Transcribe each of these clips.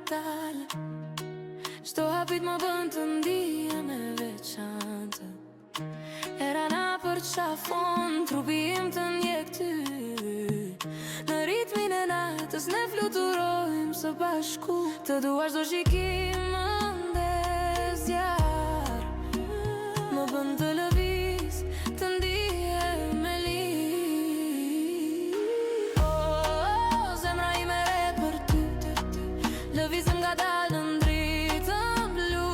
fatal. Çdo habit më bën të ndihem e veçantë. Era na për qafon, trupi im të ndjek ty. Në ritmin e natës ne fluturojmë së bashku. Të dua çdo shikim më ndezjar, më bën të lëviz, të ndihem e lirë. Oh, zemra ime re për ty, lëvizëm ngadalë në ndritën blu.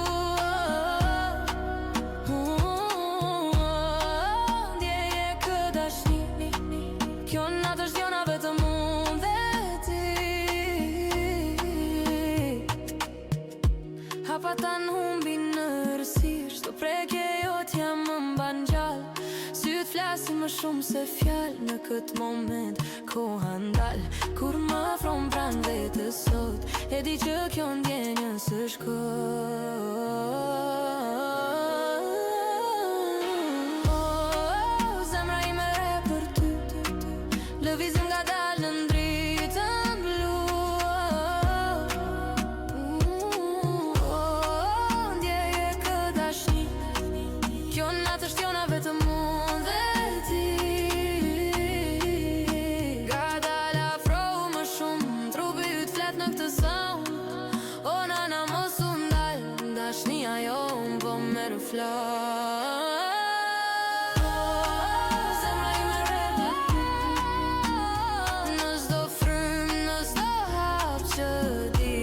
Ndjeje kë dashni, kjo natë është jona vetëm unë dhe ti. Hapa ta n'humbi në rësirë, çdo prekje jotja më mban gjallë. Syt flasin më shumë se fjalë, në këtë moment koha ndal. Kur më afron pranë vetës sot, e di që kjo ndjenjë së shkoj. Oh, zemra ime re për ty, lëvizëm ngadalë në ndritën blu. Ndjeje kë dashni, kjo natë është jona vetëm unë dhe ti. Ngadalë afrohu më shumë, trupi yt flet në këtë sound. O nana mos u ndal, dashnia jon po merr flak. Zemra ime re për ty, në çdo frym, në çdo hap që di.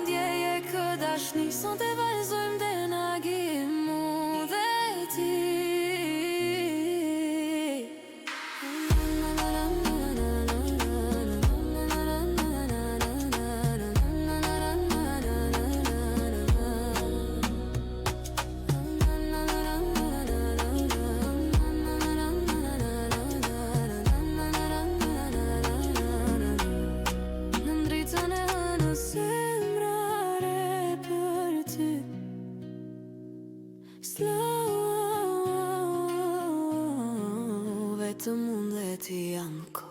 Ndjeje kë dashni, sonte vazhdojmë dhe na gjejmë unë dhe ti. Në ndritën e hënës zemra re për ty. Slow, vetëm unë dhe ti jam ko.